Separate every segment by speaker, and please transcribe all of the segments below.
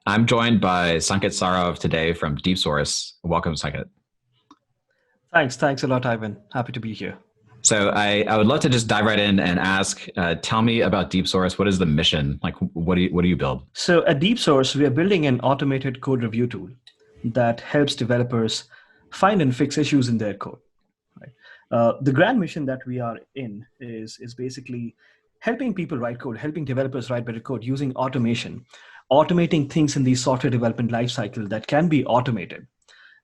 Speaker 1: I'm joined by Sanket Sarov today from DeepSource. Welcome, Sanket.
Speaker 2: Thanks a lot, Ivan. Happy to be here.
Speaker 1: So I would love to just dive right in and ask, tell me about DeepSource. What is the mission? Like, what do you build?
Speaker 2: So at DeepSource, we are building an automated code review tool that helps developers find and fix issues in their code. Right? The grand mission that we are in is basically helping people write code, helping developers write better code using automation, automating things in the software development lifecycle that can be automated.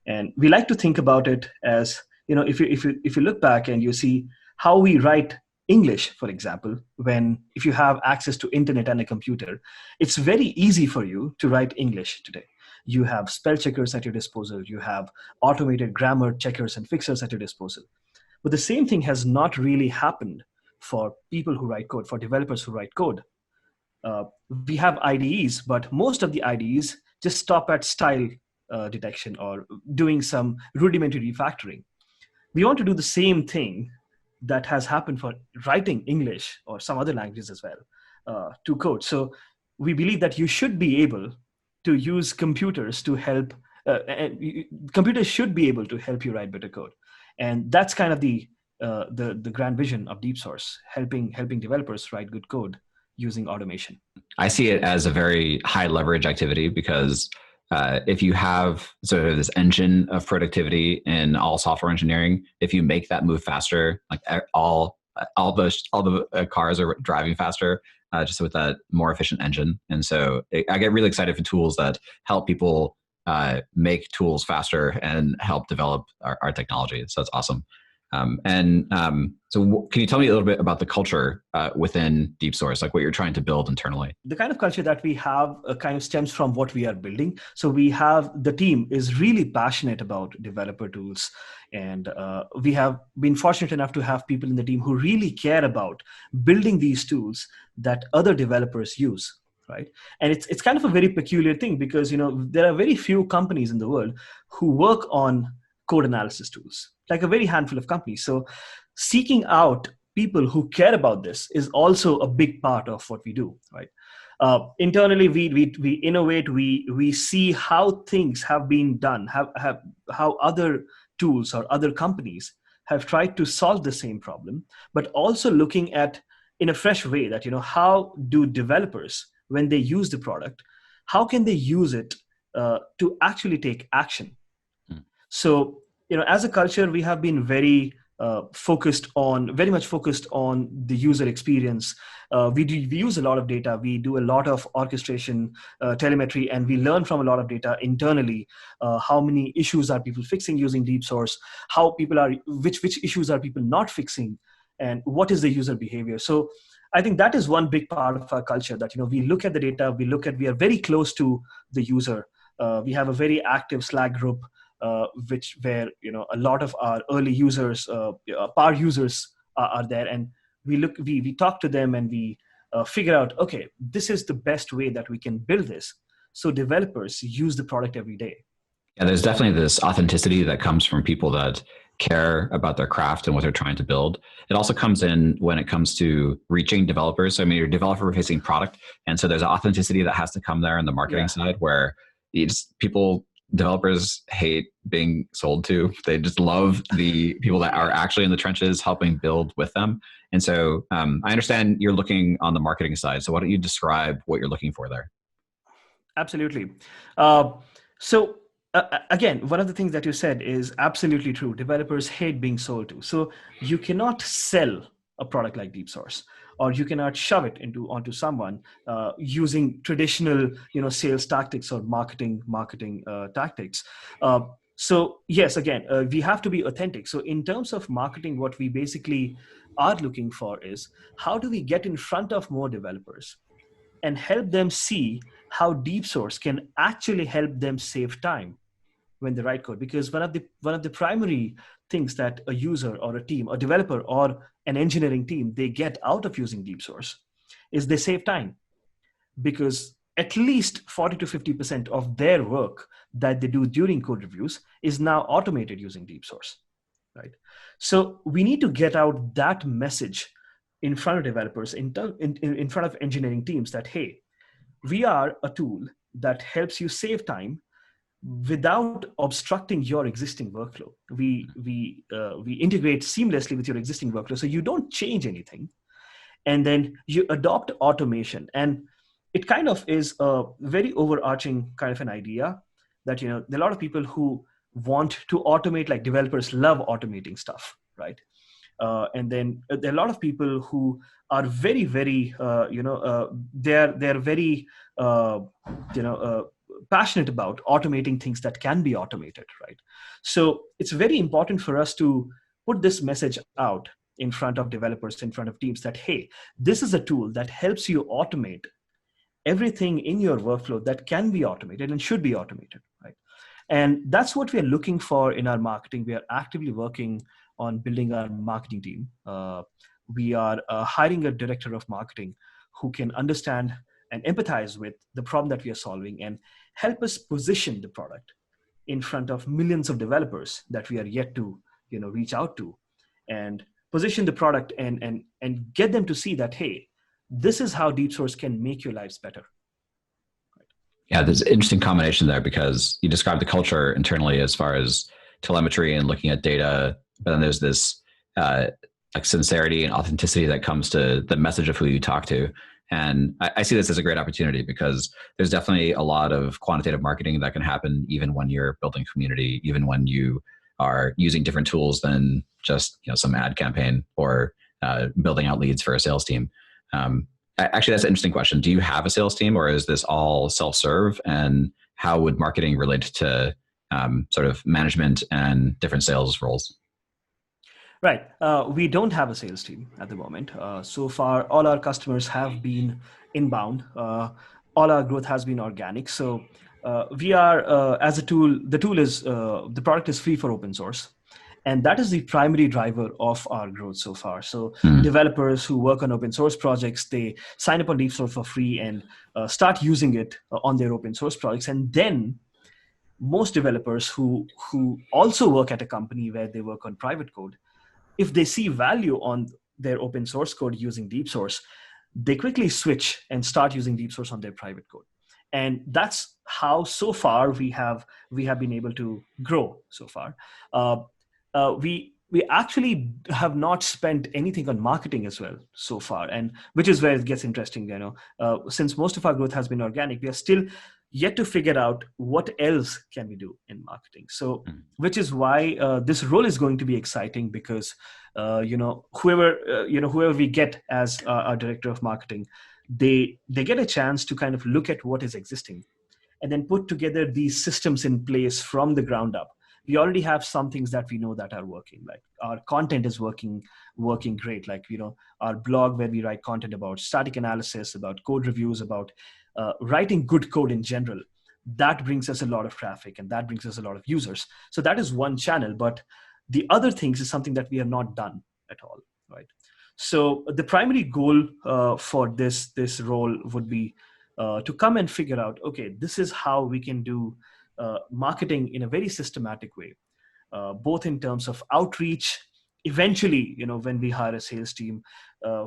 Speaker 2: And we like to think about it as, if you look back and you see how we write English, for example, when if you have access to internet and a computer, it's very easy for you to write English today. You have spell checkers at your disposal. You have automated grammar checkers and fixers at your disposal. But the same thing has not really happened for people who write code, for developers who write code. Uh, we have IDEs, but most of the IDEs just stop at style detection or doing some rudimentary refactoring. We want to do the same thing that has happened for writing English or some other languages as well to code. So we believe that you should be able to use computers to help. Computers should be able to help you write better code, and that's kind of the grand vision of DeepSource, helping developers write good code using automation.
Speaker 1: I see it as a very high leverage activity because if you have sort of this engine of productivity in all software engineering, if you make that move faster, like all the cars are driving faster, just with that more efficient engine. And so I get really excited for tools that help people make tools faster and help develop our technology. So that's awesome. Can you tell me a little bit about the culture within DeepSource, like what you're trying to build internally?
Speaker 2: The kind of culture that we have kind of stems from what we are building. So we have the team is really passionate about developer tools. And we have been fortunate enough to have people in the team who really care about building these tools that other developers use. Right. And it's kind of a very peculiar thing because, there are very few companies in the world who work on code analysis tools, like a very handful of companies. So seeking out people who care about this is also a big part of what we do, right? Internally, we innovate, we see how things have been done, how other tools or other companies have tried to solve the same problem, but also looking at in a fresh way that, how do developers, when they use the product, how can they use it to actually take action? So, as a culture, we have been very very much focused on the user experience. We use a lot of data. We do a lot of orchestration, telemetry, and we learn from a lot of data internally. How many issues are people fixing using deep source? Which issues are people not fixing? And what is the user behavior? So I think that is one big part of our culture that, we look at the data, we are very close to the user. We have a very active Slack group where a lot of our early users, power users are there, and we talk to them and we figure out, okay, this is the best way that we can build this, so developers use the product every day.
Speaker 1: Yeah, there's definitely this authenticity that comes from people that care about their craft and what they're trying to build. It also comes in when it comes to reaching developers. So, I mean, you're a developer facing product. And so there's authenticity that has to come there on the marketing side where developers hate being sold to. They just love the people that are actually in the trenches helping build with them. And so I understand you're looking on the marketing side. So why don't you describe what you're looking for there?
Speaker 2: Absolutely. So again, one of the things that you said is absolutely true. Developers hate being sold to. So you cannot sell a product like DeepSource, or you cannot shove it onto someone using traditional, sales tactics or marketing tactics. So yes, again, we have to be authentic. So in terms of marketing, what we basically are looking for is how do we get in front of more developers and help them see how deep source can actually help them save time when they write code. Because one of the primary things that a user or a team, a developer or an engineering team, they get out of using deep source is they save time, because at least 40 to 50% of their work that they do during code reviews is now automated using deep source, right? So we need to get out that message in front of developers, in front of engineering teams, that hey, we are a tool that helps you save time without obstructing your existing workflow. We integrate seamlessly with your existing workflow, so you don't change anything, and then you adopt automation. And it kind of is a very overarching kind of an idea that, there are a lot of people who want to automate, like developers love automating stuff, right? And then there are a lot of people who are very, very, they're very, passionate about automating things that can be automated, right? So it's very important for us to put this message out in front of developers, in front of teams, that, hey, this is a tool that helps you automate everything in your workflow that can be automated and should be automated, right? And that's what we are looking for in our marketing. We are actively working on building our marketing team. We are hiring a director of marketing who can understand and empathize with the problem that we are solving and help us position the product in front of millions of developers that we are yet to, reach out to, and position the product and get them to see that, hey, this is how DeepSource can make your lives better.
Speaker 1: Yeah, there's an interesting combination there, because you described the culture internally as far as telemetry and looking at data, but then there's this like sincerity and authenticity that comes to the message of who you talk to. And I see this as a great opportunity, because there's definitely a lot of quantitative marketing that can happen even when you're building community, even when you are using different tools than just some ad campaign or building out leads for a sales team. Actually, that's an interesting question. Do you have a sales team, or is this all self-serve? And how would marketing relate to sort of management and different sales roles?
Speaker 2: Right. We don't have a sales team at the moment. So far, all our customers have been inbound. All our growth has been organic. So we are, as a tool, the product is free for open source. And that is the primary driver of our growth so far. So developers who work on open source projects, they sign up on DeepSource for free and start using it on their open source projects. And then most developers who also work at a company where they work on private code, if they see value on their open source code using DeepSource, they quickly switch and start using DeepSource on their private code. And that's how so far we have been able to grow so far. We actually have not spent anything on marketing as well so far, and which is where it gets interesting. Since most of our growth has been organic, we are still yet to figure out what else can we do in marketing. So, which is why this role is going to be exciting, because whoever we get as our director of marketing, they get a chance to kind of look at what is existing, and then put together these systems in place from the ground up. We already have some things that we know that are working. Like our content is working great. Like, our blog where we write content about static analysis, about code reviews, about writing good code in general. That brings us a lot of traffic, and that brings us a lot of users. So that is one channel. But the other things is something that we have not done at all, right? So the primary goal for this role would be to come and figure out, okay, this is how we can do marketing in a very systematic way, both in terms of outreach, eventually, when we hire a sales team,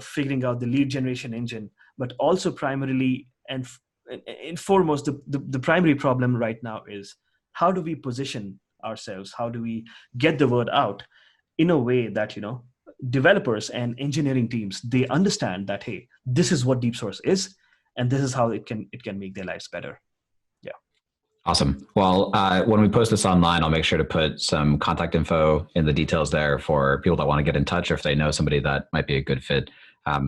Speaker 2: figuring out the lead generation engine, but also primarily and foremost, the primary problem right now is, how do we position ourselves? How do we get the word out in a way that, developers and engineering teams, they understand that, hey, this is what DeepSource is, and this is how it can make their lives better.
Speaker 1: Awesome. Well, when we post this online, I'll make sure to put some contact info in the details there for people that want to get in touch, or if they know somebody that might be a good fit.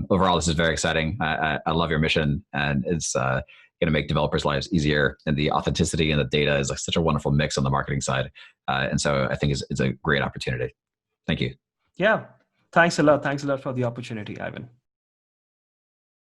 Speaker 1: Overall, this is very exciting. I love your mission, and it's going to make developers' lives easier. And the authenticity and the data is like such a wonderful mix on the marketing side. And so I think it's a great opportunity. Thank you.
Speaker 2: Yeah. Thanks a lot. Thanks a lot for the opportunity, Ivan.